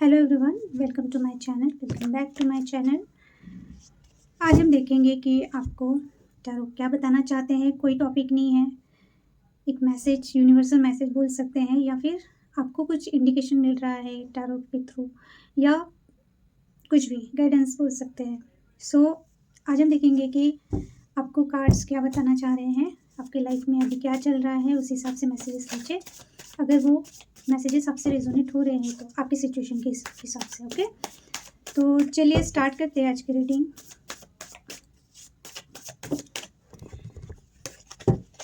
Hello everyone, welcome to my channel. Welcome back to my channel. आज हम देखेंगे कि आपको टैरो क्या बताना चाहते हैं। कोई टॉपिक नहीं है, एक मैसेज, यूनिवर्सल मैसेज बोल सकते हैं, या फिर आपको कुछ इंडिकेशन मिल रहा है टैरो के थ्रू, या कुछ भी गाइडेंस बोल सकते हैं। सो आज हम देखेंगे कि आपको कार्ड्स क्या बताना चाह रहे हैं, आपके लाइफ में अभी क्या चल रहा है, उस हिसाब से मैसेजेस लीजिए। अगर वो मैसेजेस आपसे रेजोनेट हो रहे हैं तो आपकी सिचुएशन के हिसाब से। ओके, तो चलिए स्टार्ट करते हैं आज की reading.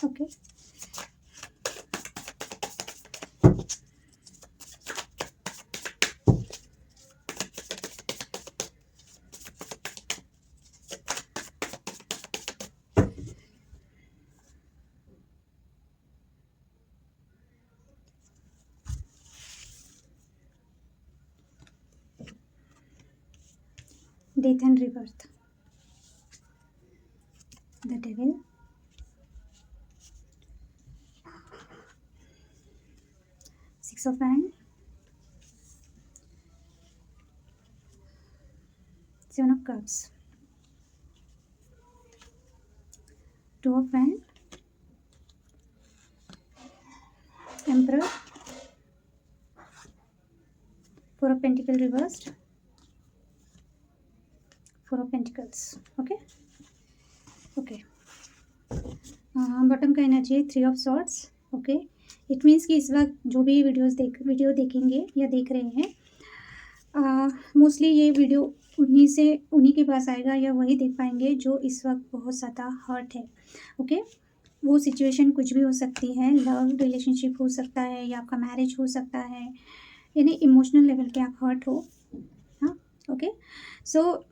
Okay, death and rebirth, the devil, six of hand, seven of cups, two of hand, emperor, four of pentacle reversed, four of pentacles. Okay okay, bottom का एनर्जी है three of swords. Okay, it means कि इस वक्त जो भी video देखेंगे या देख रहे हैं, मोस्टली ये वीडियो उन्हीं के पास आएगा, या वही देख पाएंगे जो इस वक्त बहुत ज़्यादा हर्ट है। ओके, वो सिचुएशन कुछ भी हो सकती है, लव रिलेशनशिप हो सकता है, या आपका मैरिज हो सकता है, यानी इमोशनल लेवल पे आप हर्ट हो। हाँ, ओके, सो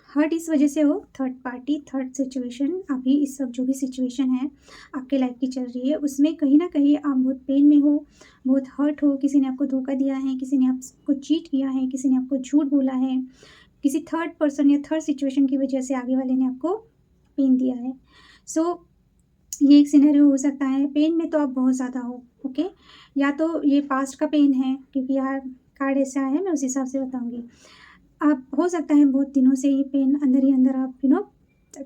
हर्ट इस वजह से हो, थर्ड पार्टी, थर्ड सिचुएशन। अभी इस वक्त जो भी सिचुएशन है आपके लाइफ की चल रही है, उसमें कहीं ना कहीं आप बहुत पेन में हो, बहुत हर्ट हो। किसी ने आपको धोखा दिया है, किसी ने आपको चीट किया है, किसी ने आपको झूठ बोला है, किसी थर्ड पर्सन या थर्ड सिचुएशन की वजह से आगे वाले ने आपको पेन दिया है। सो ये एक सिनेरियो हो सकता है। पेन में तो आप बहुत ज़्यादा हो। ओके, या तो ये पास्ट का पेन है, क्योंकि यार कार्ड ऐसा है, मैं उस हिसाब से बताऊंगी। आप हो सकता है बहुत दिनों से ये पेन अंदर ही अंदर आप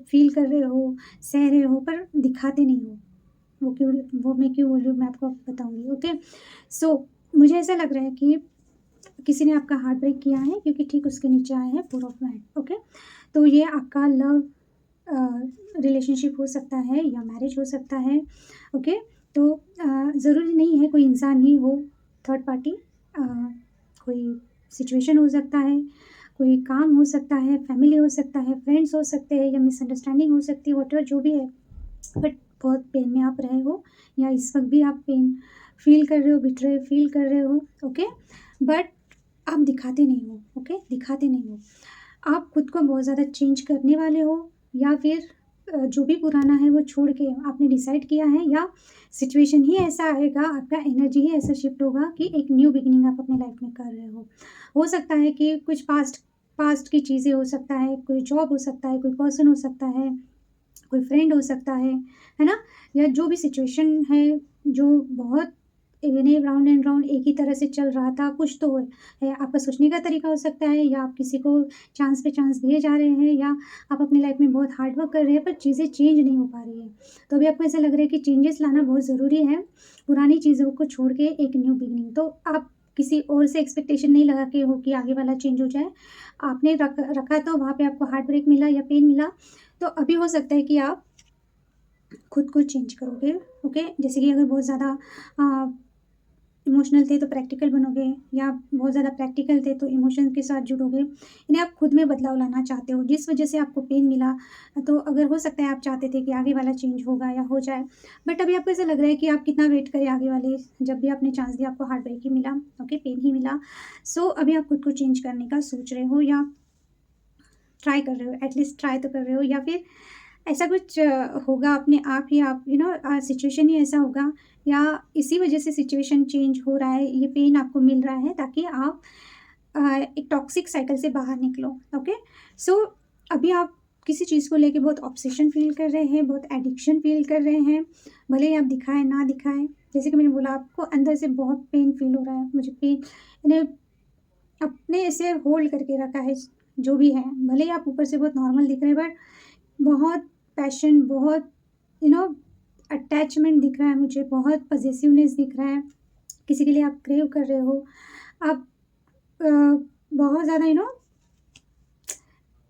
फील कर रहे हो, सह रहे हो, पर दिखाते नहीं हो। वो मैं क्यों बोल रही हूँ, मैं आपको बताऊंगी। ओके, सो मुझे ऐसा लग रहा है कि किसी ने आपका हार्ट ब्रेक किया है, क्योंकि ठीक उसके नीचे आया है फोर ऑफ हैंड। ओके, तो ये आपका लव रिलेशनशिप हो सकता है या मैरिज हो सकता है। ओके, तो ज़रूरी नहीं है कोई इंसान ही हो थर्ड पार्टी, कोई सिचुएशन हो सकता है, कोई काम हो सकता है, फैमिली हो सकता है, फ्रेंड्स हो सकते हैं, या मिसअंडरस्टैंडिंग हो सकती है, व्हाटएवर जो भी है। बट बहुत पेन में आप रहे हो, या इस वक्त भी आप पेन फील कर रहे हो, बिट्रे फील कर रहे हो। ओके, बट आप दिखाते नहीं हो। ओके, दिखाते नहीं हो। आप खुद को बहुत ज़्यादा चेंज करने वाले हो, या फिर जो भी पुराना है वो छोड़ के आपने डिसाइड किया है, या सिचुएशन ही ऐसा आएगा, आपका एनर्जी ही ऐसा शिफ्ट होगा कि एक न्यू बिगिनिंग आप अपने लाइफ में कर रहे हो सकता है कि कुछ पास्ट की चीज़ें हो सकता है, कोई जॉब हो सकता है, कोई पर्सन हो सकता है, कोई फ्रेंड हो सकता है ना, या जो भी सिचुएशन है जो बहुत यानी राउंड एंड राउंड एक ही तरह से चल रहा था, कुछ तो है। आपका सोचने का तरीका हो सकता है, या आप किसी को चांस पे चांस दिए जा रहे हैं, या आप अपनी लाइफ में बहुत हार्ड वर्क कर रहे हैं, पर चीज़ें चेंज नहीं हो पा रही है। तो अभी आपको ऐसा लग रहा है कि चेंजेस लाना बहुत ज़रूरी है, पुरानी चीज़ों को छोड़ के एक न्यू बिगनिंग। तो आप किसी और से एक्सपेक्टेशन नहीं लगा के हो कि आगे वाला चेंज हो जाए। आपने रखा तो वहाँ पे आपको हार्ट ब्रेक मिला या पेन मिला, तो अभी हो सकता है कि आप खुद को चेंज करोगे। ओके, जैसे कि अगर बहुत ज़्यादा इमोशनल थे तो प्रैक्टिकल बनोगे, या बहुत ज़्यादा प्रैक्टिकल थे तो इमोशन के साथ जुड़ोगे, यानी आप खुद में बदलाव लाना चाहते हो। जिस वजह से आपको पेन मिला, तो अगर हो सकता है आप चाहते थे कि आगे वाला चेंज होगा या हो जाए, बट अभी आपको ऐसा लग रहा है कि आप कितना वेट करें आगे वाले। जब भी आपने चांस दिया आपको हार्ट ब्रेक ही मिला, ओके, पेन ही मिला। सो अभी आप खुद को चेंज करने का सोच रहे हो, या ट्राई कर रहे हो, एटलीस्ट ट्राई तो कर रहे हो, या फिर ऐसा कुछ होगा अपने आप ही, आप सिचुएशन ही ऐसा होगा, या इसी वजह से सिचुएशन चेंज हो रहा है, ये पेन आपको मिल रहा है ताकि आप एक टॉक्सिक साइकिल से बाहर निकलो। ओके, सो अभी आप किसी चीज़ को लेके बहुत ऑब्सेशन फ़ील कर रहे हैं, बहुत एडिक्शन फ़ील कर रहे हैं, भले ही आप दिखाएँ ना दिखाएँ। जैसे कि मैंने बोला आपको अंदर से बहुत पेन फ़ील हो रहा है, मुझे पेन मैंने अपने ऐसे होल्ड करके रखा है जो भी है, भले ही आप ऊपर से बहुत नॉर्मल दिख रहे हैं बट बहुत पैशन, बहुत यू नो अटैचमेंट दिख रहा है मुझे, बहुत पॉसेसिवनेस दिख रहा है। किसी के लिए आप क्रेव कर रहे हो, आप अ, बहुत ज़्यादा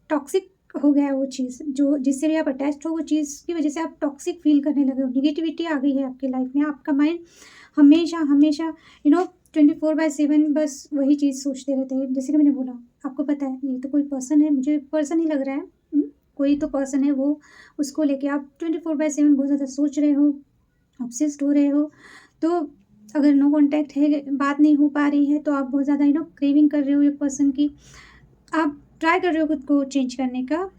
टॉक्सिक हो गया है वो चीज़, जो जिससे भी आप अटैच्ड हो वो चीज़ की वजह से आप टॉक्सिक फ़ील करने लगे हो, नेगेटिविटी आ गई है आपकी लाइफ में। आपका माइंड हमेशा हमेशा 24/7 बस वही चीज़ सोचते रहते हैं। जैसे कि मैंने बोला, आपको पता है ये तो कोई पर्सन है, मुझे पर्सन ही लग रहा है। कोई तो पर्सन है वो, उसको लेके आप 24/7 बहुत ज़्यादा सोच रहे हो, ऑब्सेस्ड हो रहे हो। तो अगर नो कॉन्टैक्ट है, बात नहीं हो पा रही है, तो आप बहुत ज़्यादा क्रेविंग कर रहे हो एक पर्सन की। आप ट्राई कर रहे हो खुद को चेंज करने का,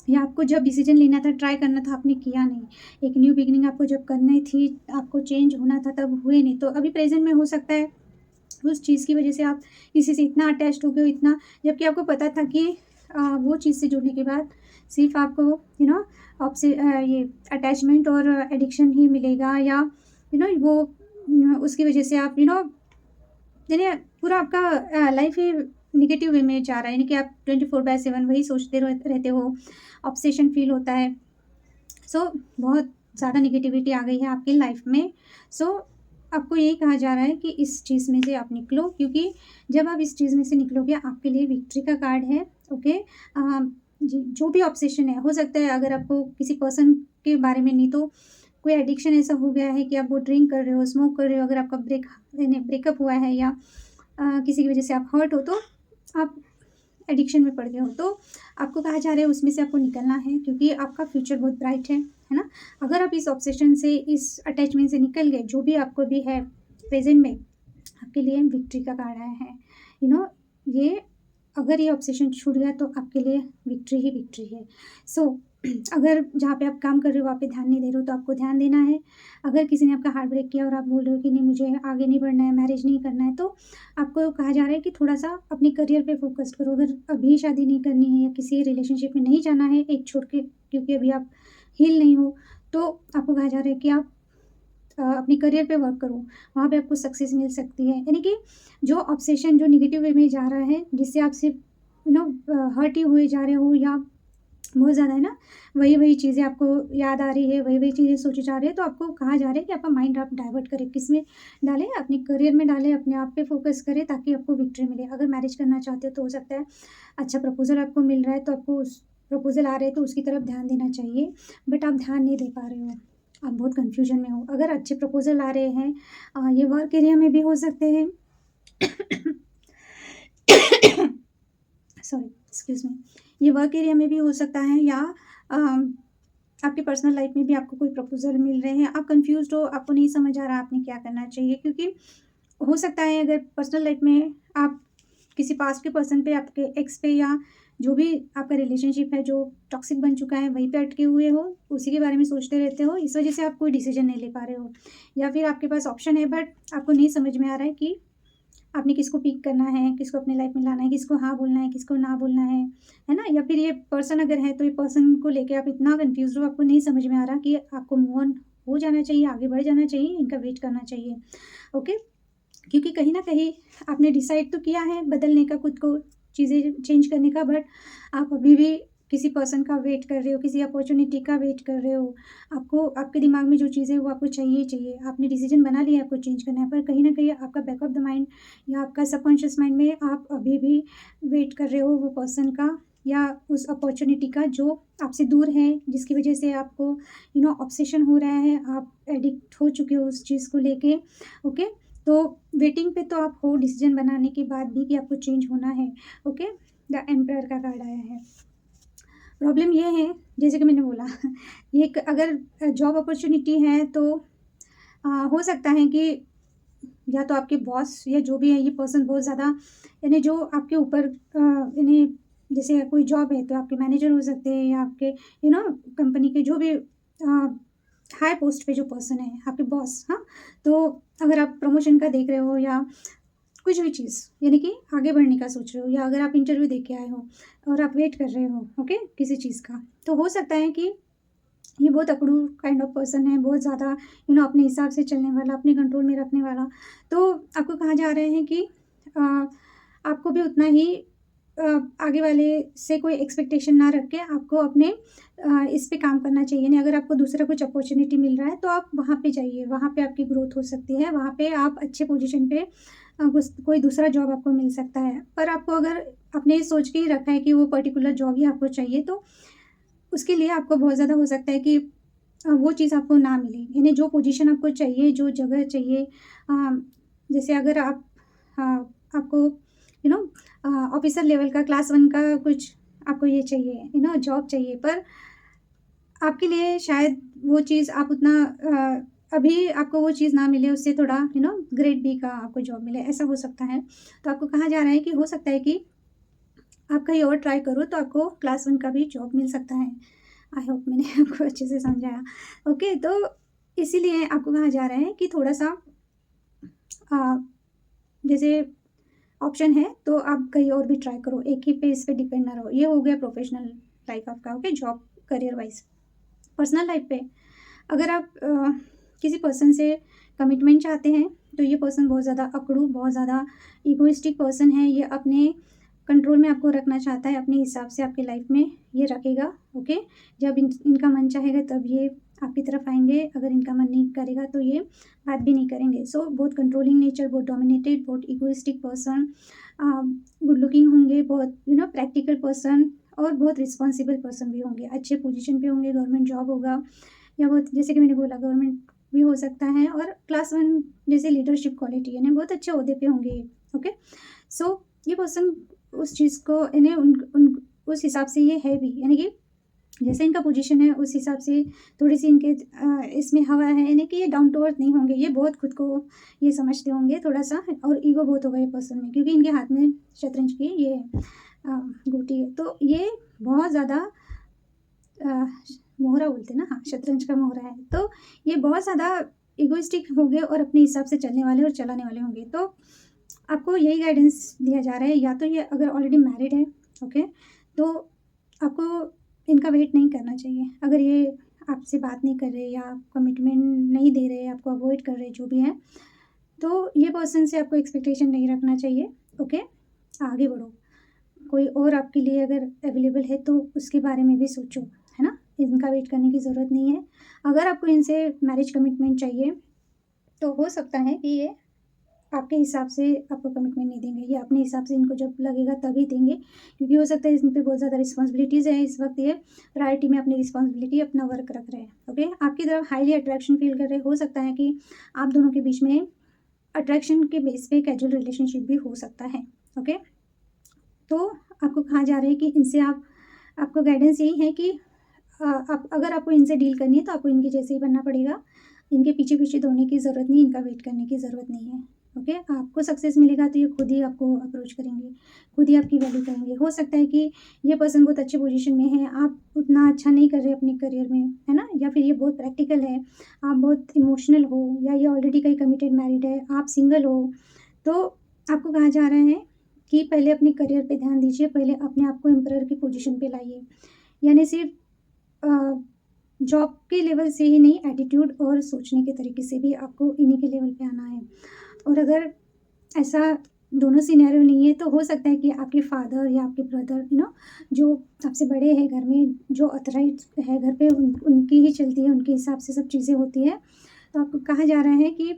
या आपको जब डिसीजन लेना था, ट्राई करना था, आपने किया नहीं। एक न्यू बिगिनिंग आपको जब करनी थी, आपको चेंज होना था, तब हुए नहीं। तो अभी प्रेज़ेंट में हो सकता है उस चीज़ की वजह से आप किसी से इतना अटैच्ड हो गए हो, इतना, जबकि आपको पता था कि वो चीज़ से जुड़ने के बाद सिर्फ़ आपको आपसे ये अटैचमेंट और एडिक्शन ही मिलेगा, या वो उसकी वजह से आप यानी पूरा आपका लाइफ ही नेगेटिव वे में जा रहा है, यानी कि आप 24/7 वही सोचते रहते हो, ऑब्सेशन फ़ील होता है। सो बहुत ज़्यादा नेगेटिविटी आ गई है आपकी लाइफ में। सो आपको यही कहा जा रहा है कि इस चीज़ में से आप निकलो, क्योंकि जब आप इस चीज़ में से निकलोगे आपके लिए विक्ट्री का कार्ड है। ओके, जो भी ऑब्सेशन है, हो सकता है अगर आपको किसी पर्सन के बारे में नहीं तो कोई एडिक्शन ऐसा हो गया है कि आप वो ड्रिंक कर रहे हो, स्मोक कर रहे हो, अगर आपका ब्रेकअप हुआ है, या किसी की वजह से आप हर्ट हो, तो आप एडिक्शन में पड़ गए हो, तो आपको कहा जा रहा है उसमें से आपको निकलना है, क्योंकि आपका फ्यूचर बहुत ब्राइट है ना? अगर आप इस ऑब्सेशन से, इस अटैचमेंट से निकल गए, जो भी आपको भी है प्रेज़ेंट में, आपके लिए विक्ट्री का कार्ड आया है। यू नो ये अगर ये ऑब्सेशन छूट गया तो आपके लिए विक्ट्री ही विक्ट्री है। सो अगर जहाँ पे आप काम कर रहे हो वहाँ पे ध्यान नहीं दे रहे हो तो आपको ध्यान देना है। अगर किसी ने आपका हार्ट ब्रेक किया और आप बोल रहे हो कि नहीं मुझे आगे नहीं बढ़ना है, मैरिज नहीं करना है, तो आपको कहा जा रहा है कि थोड़ा-सा अपने करियर पे फ़ोकस करो। अगर अभी शादी नहीं करनी है या किसी रिलेशनशिप में नहीं जाना है एक छोड़ के, क्योंकि अभी आप हील नहीं हो, तो आपको कहा जा रहा है कि आप अपने करियर पे वर्क करो, वहाँ पे आपको सक्सेस मिल सकती है। यानी कि जो ऑब्सेशन जो नेगेटिव वे में जा रहा है, जिससे आप सिर्फ़ हर्ट ही हुए जा रहे हो, या बहुत ज़्यादा वही-वही चीज़ें आपको याद आ रही है, वही-वही चीज़ें सोची जा रही है, तो आपको कहा जा रहा है कि आपका माइंड आप डाइवर्ट करें, किसमें डालें? अपने करियर में डालें, अपने आप पे फ़ोकस करें ताकि आपको विक्ट्री मिले। अगर मैरिज करना चाहते हो तो हो सकता है अच्छा प्रपोज़ल आपको मिल रहा है, तो आपको उस प्रपोज़ल आ रहे हैं तो उसकी तरफ ध्यान देना चाहिए, बट आप ध्यान नहीं दे पा रहे हो। आप बहुत कन्फ्यूज़न में हो। अगर अच्छे प्रपोज़ल आ रहे हैं, ये वर्क एरिया में भी हो सकते हैं। Sorry, excuse me. ये वर्क एरिया में भी हो सकता है, या आपके पर्सनल लाइफ में भी आपको कोई प्रपोज़ल मिल रहे हैं, आप कन्फ्यूज़्ड हो, आपको नहीं समझ आ रहा आपने क्या करना चाहिए, क्योंकि हो सकता है अगर पर्सनल लाइफ में आप किसी पास्ट के पर्सन पे, आपके एक्स पे, या जो भी आपका रिलेशनशिप है जो टॉक्सिक बन चुका है वहीं पे अटके हुए हो, उसी के बारे में सोचते रहते हो, इस वजह से आप कोई डिसीजन नहीं ले पा रहे हो, या फिर आपके पास ऑप्शन है बट आपको नहीं समझ में आ रहा है कि आपने किसको पिक करना है, किसको अपने लाइफ में लाना है, किसको हाँ बोलना है, किसको ना बोलना है ना? या फिर ये पर्सन अगर है तो ये पर्सन को लेके आप इतना कन्फ्यूज़्ड हो, आपको नहीं समझ में आ रहा कि आपको मूव ऑन हो जाना चाहिए, आगे बढ़ जाना चाहिए, इनका वेट करना चाहिए। ओके? क्योंकि कहीं न कहीं आपने डिसाइड तो किया है बदलने का, खुद को चीज़ें चेंज करने का, बट आप अभी भी किसी पर्सन का वेट कर रहे हो, किसी अपॉर्च्युनिटी का वेट कर रहे हो। आपको आपके दिमाग में जो चीज़ है वो आपको चाहिए ही चाहिए। आपने डिसीज़न बना लिया है आपको चेंज करना है, पर कहीं न कहीं आपका बैक ऑफ द माइंड या आपका सबकॉन्शियस माइंड में आप अभी भी वेट कर रहे हो वो पर्सन का, या उस अपॉर्च्युनिटी का जो आपसे दूर है, जिसकी वज़ह से आपको ऑब्सेशन हो रहा है, आप एडिक्ट हो चुके हो उस चीज़ को लेके। ओके? तो वेटिंग पे तो आप हो डिसीजन बनाने के बाद भी कि आपको चेंज होना है। ओके, द एम्परर का कार्ड आया है। प्रॉब्लम ये है, जैसे कि मैंने बोला एक अगर जॉब अपॉर्चुनिटी है तो हो सकता है कि या तो आपके बॉस या जो भी है ये पर्सन बहुत ज़्यादा, यानी जो आपके ऊपर यानी जैसे कोई जॉब है तो आपके मैनेजर हो सकते हैं, या आपके कंपनी के जो भी हाई पोस्ट पे जो पर्सन है, आपके बॉस, हाँ? तो अगर आप प्रमोशन का देख रहे हो, या कुछ भी चीज़, यानी कि आगे बढ़ने का सोच रहे हो, या अगर आप इंटरव्यू दे के आए हो और आप वेट कर रहे हो ओके किसी चीज़ का, तो हो सकता है कि ये बहुत अकड़ू काइंड ऑफ पर्सन है, बहुत ज़्यादा अपने हिसाब से चलने वाला, अपने कंट्रोल में रखने वाला। तो आपको कहा जा रहे हैं कि अ, आपको भी उतना ही आगे वाले से कोई एक्सपेक्टेशन ना रख के आपको अपने इस पे काम करना चाहिए। नहीं, अगर आपको दूसरा कुछ अपॉर्च्युनिटी मिल रहा है तो आप वहाँ पे जाइए, वहाँ पे आपकी ग्रोथ हो सकती है, वहाँ पे आप अच्छे पोजीशन पे कोई दूसरा जॉब आपको मिल सकता है। पर आपको अगर आपने ये सोच के ही रखा है कि वो पर्टिकुलर जॉब ही आपको चाहिए, तो उसके लिए आपको बहुत ज़्यादा हो सकता है कि वो चीज़ आपको ना मिले। यानी जो पोजीशन आपको चाहिए, जो जगह चाहिए, जैसे अगर आप अ, आपको ऑफ़िसर लेवल का क्लास 1 का कुछ आपको ये चाहिए, जॉब चाहिए, पर आपके लिए शायद वो चीज़ आप उतना अभी आपको वो चीज़ ना मिले, उससे थोड़ा ग्रेड बी का आपको जॉब मिले, ऐसा हो सकता है। तो आपको कहा जा रहा है कि हो सकता है कि आप कहीं और ट्राई करो तो आपको क्लास 1 का भी जॉब मिल सकता है। आई होप मैंने आपको अच्छे से समझाया। ओके, तो इसीलिए आपको कहा जा रहा है कि थोड़ा-सा अ, जैसे ऑप्शन है तो आप कहीं और भी ट्राई करो, एक ही पे इस पे डिपेंड ना रहो। ये हो गया प्रोफ़ेशनल लाइफ़ आपका, okay, job career wise. Personal life पे अगर आप किसी पर्सन से कमिटमेंट चाहते हैं, तो ये पर्सन बहुत ज़्यादा अकड़ू, बहुत ज़्यादा इगोइस्टिक पर्सन है। ये अपने कंट्रोल में आपको रखना चाहता है, अपने हिसाब से आपकी लाइफ में ये रखेगा, ओके। जब इनका मन चाहेगा तब ये आपकी तरफ आएँगे, अगर इनका मन नहीं करेगा तो ये बात भी नहीं करेंगे। सो बहुत कंट्रोलिंग नेचर, बहुत डोमिनेटेड, बहुत इगोइस्टिक पर्सन, गुड लुकिंग होंगे, बहुत प्रैक्टिकल पर्सन, और बहुत रिस्पॉन्सिबल पर्सन भी होंगे, अच्छे पोजीशन पे होंगे, गवर्नमेंट जॉब होगा, या बहुत जैसे कि मैंने बोला गवर्नमेंट भी हो सकता है, और क्लास 1 जैसे लीडरशिप क्वालिटी, यानी बहुत अच्छे ओहदे पे होंगे ये, ओके। सो ये पर्सन उस चीज़ को यानी उन उन उस हिसाब से ये है भी, यानी कि जैसे इनका पोजीशन है उस हिसाब से थोड़ी-सी इनके इसमें हवा है, यानी कि ये डाउन टू अर्थ नहीं होंगे, ये बहुत खुद को ये समझते होंगे थोड़ा-सा, और ईगो बहुत होगा ये पर्सन में, क्योंकि इनके हाथ में शतरंज की ये गोटी है। तो ये बहुत ज़्यादा अ, मोहरा बोलते हैं ना, हाँ, शतरंज का मोहरा है। तो ये बहुत ज़्यादा इगोइस्टिक होंगे और अपने हिसाब से चलने वाले और चलाने वाले होंगे। तो आपको यही गाइडेंस दिया जा रहा है, या तो ये अगर ऑलरेडी मैरिड है, ओके, तो आपको इनका वेट नहीं करना चाहिए। अगर ये आपसे बात नहीं कर रहे, या कमिटमेंट नहीं दे रहे, आपको अवॉइड कर रहे, जो भी है, तो ये पर्सन से आपको एक्सपेक्टेशन नहीं रखना चाहिए, ओके। आगे बढ़ो। कोई और आपके लिए अगर अवेलेबल है तो उसके बारे में भी सोचो, है ना? इनका वेट करने की ज़रूरत नहीं है। अगर आपको इनसे मैरिज कमिटमेंट चाहिए, तो हो सकता है कि ये आपके हिसाब से आपको कमिटमेंट नहीं देंगे, ये अपने हिसाब से इनको जब लगेगा तभी देंगे, क्योंकि हो सकता है इन पे बहुत ज़्यादा रिस्पॉन्सिबिलिटीज़ है, इस वक़्त ये प्रायोरिटी में अपनी रिस्पॉन्सिबिलिटी, अपना वर्क रख रहे हैं, ओके? आपकी तरफ हाईली अट्रैक्शन फ़ील कर रहे हैं, हो सकता है कि आप दोनों के बीच में अट्रैक्शन के बेस पे कैजुअल रिलेशनशिप भी हो सकता है, ओके? तो आपको कहा जा रहा है कि इनसे आपको गाइडेंस यही है कि आप अगर आपको इनसे डील करनी है तो आपको इनके जैसे ही बनना पड़ेगा। इनके पीछे-पीछे दौड़ने की ज़रूरत नहीं, इनका वेट करने की ज़रूरत नहीं है, ओके? आपको सक्सेस मिलेगा तो ये खुद ही आपको अप्रोच करेंगे, खुद ही आपकी वैल्यू करेंगे। हो सकता है कि ये पर्सन बहुत अच्छे पोज़ीशन में है, आप उतना अच्छा नहीं कर रहे अपने करियर में, है ना? या फिर ये बहुत प्रैक्टिकल है, आप बहुत इमोशनल हो, या ये ऑलरेडी कहीं कमिटेड मैरिड है, आप सिंगल हो। तो आपको कहा जा रहा है कि पहले अपने करियर पे ध्यान दीजिए, पहले अपने आप को एम्परर की पोजीशन पे लाइए। यानी सिर्फ़ जॉब के लेवल से ही नहीं, एटीट्यूड और सोचने के तरीके से भी आपको इन्हीं के लेवल पे आना है। और अगर ऐसा दोनों सिनेरियो नहीं है, तो हो सकता है कि आपके फादर या आपके ब्रदर जो सबसे बड़े हैं घर में, जो ऑथराइज़्ड है घर पे, उनकी ही चलती है, उनके हिसाब से सब चीज़ें होती हैं। तो आपको कहा जा रहा है कि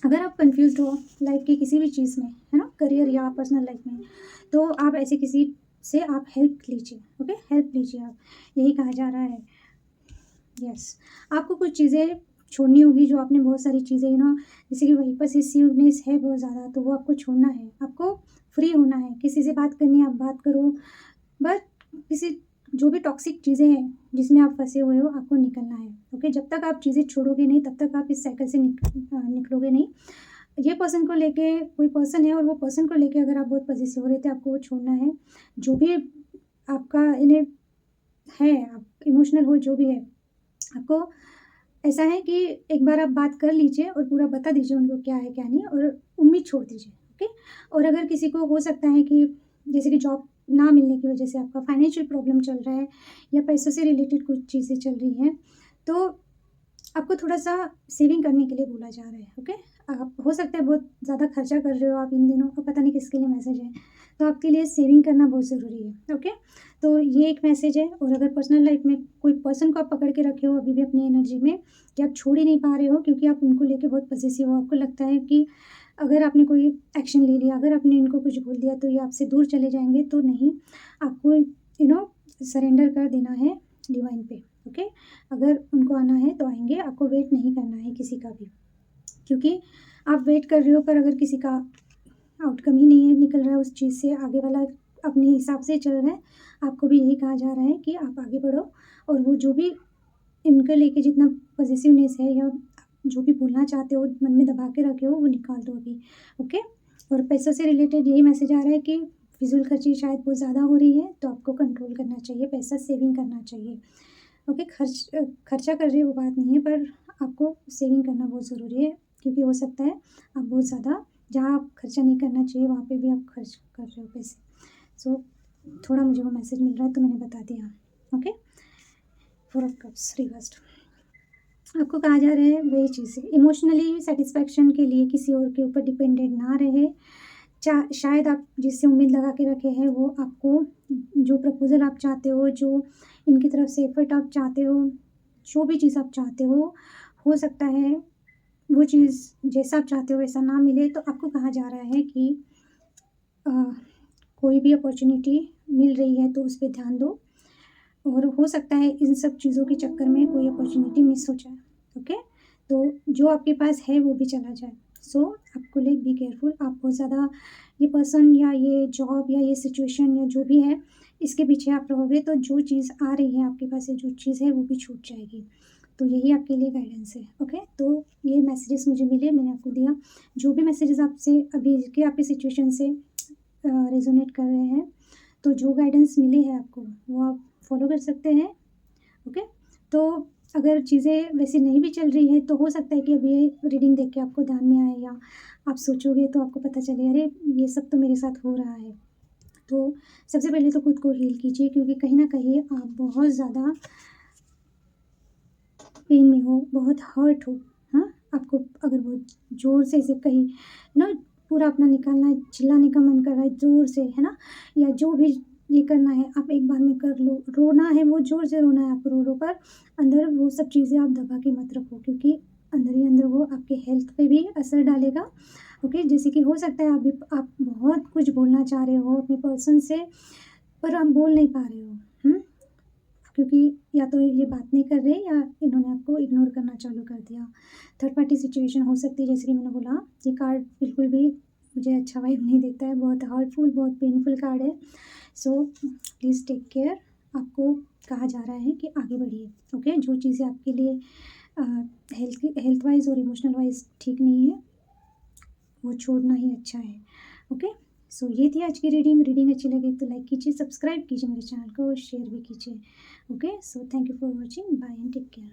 अगर आप कन्फ्यूज़्ड हो लाइफ़ की किसी भी चीज़ में, है ना? करियर या पर्सनल लाइफ़ में, तो आप ऐसे किसी से आप हेल्प लीजिए, ओके? हेल्प लीजिए आप, यही कहा जा रहा है। यस, आपको कुछ चीज़ें छोड़नी होगी, जो आपने बहुत सारी चीज़ें जैसे कि वहीं पसेसिवनेस है बहुत ज़्यादा, तो वो आपको छोड़ना है, आपको फ्री होना है। किसी से बात करनी है, आप बात करो, बट किसी जो भी टॉक्सिक चीज़ें हैं, जिसमें आप फँसे हुए हो, आपको निकलना है, ओके? जब तक आप चीज़ें छोड़ोगे नहीं, तब तक आप इस साइकिल से निकलोगे नहीं। ये पर्सन को लेके कोई पर्सन है, और वो पर्सन को लेके अगर आप बहुत पॉसेसिव हो रहे थे, आपको वो छोड़ना है। जो भी आपका इन्हें है, आप इमोशनल हो, जो भी है, आपको ऐसा है कि एक बार आप बात कर लीजिए और पूरा बता दीजिए उनको क्या है, क्या नहीं, और उम्मीद छोड़ दीजिए। ओके। और अगर किसी को हो सकता है कि जैसे कि जॉब ना मिलने की वजह से आपका फाइनेंशियल प्रॉब्लम चल रहा है या पैसों से रिलेटेड कुछ चीज़ें चल रही हैं, तो आपको थोड़ा-सा सेविंग करने के लिए बोला जा रहा है, ओके? आप हो सकता है बहुत ज़्यादा खर्चा कर रहे हो आप इन दिनों और पता नहीं किसके लिए मैसेज है, तो आपके लिए सेविंग करना बहुत ज़रूरी है, ओके? तो ये एक मैसेज है। और अगर पर्सनल लाइफ में कोई पर्सन को आप पकड़ के रखे हो अभी भी अपनी एनर्जी में कि आप छोड़ ही नहीं पा रहे हो क्योंकि आप उनको लेके बहुत पॉसेसिव हो, आपको लगता है कि अगर आपने कोई एक्शन ले लिया, अगर आपने इनको कुछ बोल दिया तो ये आपसे दूर चले जाएँगे, तो नहीं, आपको सरेंडर कर देना है डिवाइन पे, ओके? अगर उनको आना है तो आएँगे, आपको वेट नहीं करना है किसी का भी, क्योंकि आप वेट कर रहे हो पर अगर किसी का आउटकम ही नहीं है निकल रहा है उस चीज़ से, आगे वाला अपने हिसाब से चल रहा है, आपको भी यही कहा जा रहा है कि आप आगे बढ़ो और वो जो भी इनके लेके जितना पॉसेसिवनेस है या जो भी बोलना चाहते हो, मन में दबा के रखे हो, वो निकाल दो अभी, ओके? और पैसों से रिलेटेड यही मैसेज आ रहा है कि फिज़ूल खर्ची शायद बहुत ज़्यादा हो रही है, तो आपको कंट्रोल करना चाहिए, पैसा सेविंग करना चाहिए, ओके? खर्चा कर रहे हो वो बात नहीं है, पर आपको सेविंग करना बहुत ज़रूरी है क्योंकि हो सकता है आप बहुत ज़्यादा जहाँ आप खर्चा नहीं करना चाहिए वहाँ पे भी आप खर्च कर रहे हो पैसे। सो थोड़ा मुझे वो मैसेज मिल रहा है तो मैंने बता दिया, ओके? 4 of cups reversed. आपको कहा जा रहा है वही चीज़ है, इमोशनली सैटिस्फैक्शन के लिए किसी और के ऊपर डिपेंडेंट ना रहे। शायद आप जिससे उम्मीद लगा के रखे हैं वो आपको जो प्रपोज़ल आप चाहते हो, जो इनकी तरफ से एफ़र्ट आप चाहते हो, जो भी चीज़ आप चाहते हो सकता है वो चीज़ जैसा आप चाहते हो वैसा ना मिले। तो आपको कहा जा रहा है कि अ, कोई भी अपॉर्च्युनिटी मिल रही है तो उस पे ध्यान दो और हो सकता है इन सब चीज़ों के चक्कर में कोई अपॉर्च्युनिटी मिस हो जाए, ओके? तो जो आपके पास है वो भी चला जाए। सो आपको लिए बी केयरफुल। आप बहुत ज़्यादा ये पर्सन या ये जॉब या ये सिचुएशन या जो भी है इसके पीछे आप रहोगे तो जो चीज़ आ रही है आपके पास, जो चीज़ है वो भी छूट जाएगी। तो यही आपके लिए गाइडेंस है, ओके? तो ये मैसेजेस मुझे मिले, मैंने आपको दिया। जो भी मैसेजेस आपसे अभी के आपकी सिचुएशन से रेजोनेट कर रहे हैं, तो जो गाइडेंस मिली है आपको वो आप फॉलो कर सकते हैं, ओके? तो अगर चीज़ें वैसी नहीं भी चल रही हैं तो हो सकता है कि अभी ये रीडिंग देख के आपको ध्यान में आए या आप सोचोगे तो आपको पता चले अरे ये सब तो मेरे साथ हो रहा है। तो सबसे पहले तो खुद को हील कीजिए क्योंकि कहीं न कहीं आप बहुत ज़्यादा पेन में हो, बहुत हर्ट हो, हाँ? आपको अगर बहुत ज़ोर से इसे कहीं पूरा अपना निकालना है, चिल्लाने का मन कर रहा है ज़ोर से, है ना? या जो भी ये करना है आप एक बार में कर लो, रोना है वो ज़ोर से रोना है, आप रो पर अंदर वो सब चीज़ें आप दबा के मत रखो क्योंकि अंदर ही अंदर वो आपके हेल्थ पे भी असर डालेगा, ओके? जैसे कि हो सकता है आप बहुत कुछ बोलना चाह रहे हो अपने पर्सन से, पर आप बोल नहीं पा रहे हो, हुँ? क्योंकि या तो ये बात नहीं कर रहे या इन्होंने आपको इग्नोर करना चालू कर दिया। थर्ड पार्टी सिचुएशन हो सकती है जैसे कि मैंने बोला, ये कार्ड बिल्कुल भी मुझे अच्छा वाइब नहीं देता है, बहुत हर्टफुल, बहुत पेनफुल कार्ड है। So please take care. आपको कहा जा रहा है कि आगे बढ़िए, ओके? जो चीज़ें आपके लिए हेल्थ वाइज़ और इमोशनल वाइज़ ठीक नहीं है, वो छोड़ना ही अच्छा है, ओके? सो ये थी आज की रीडिंग अच्छी लगी तो लाइक कीजिए, सब्सक्राइब कीजिए मेरे चैनल को और शेयर भी कीजिए, okay? So thank you for watching, bye and take care.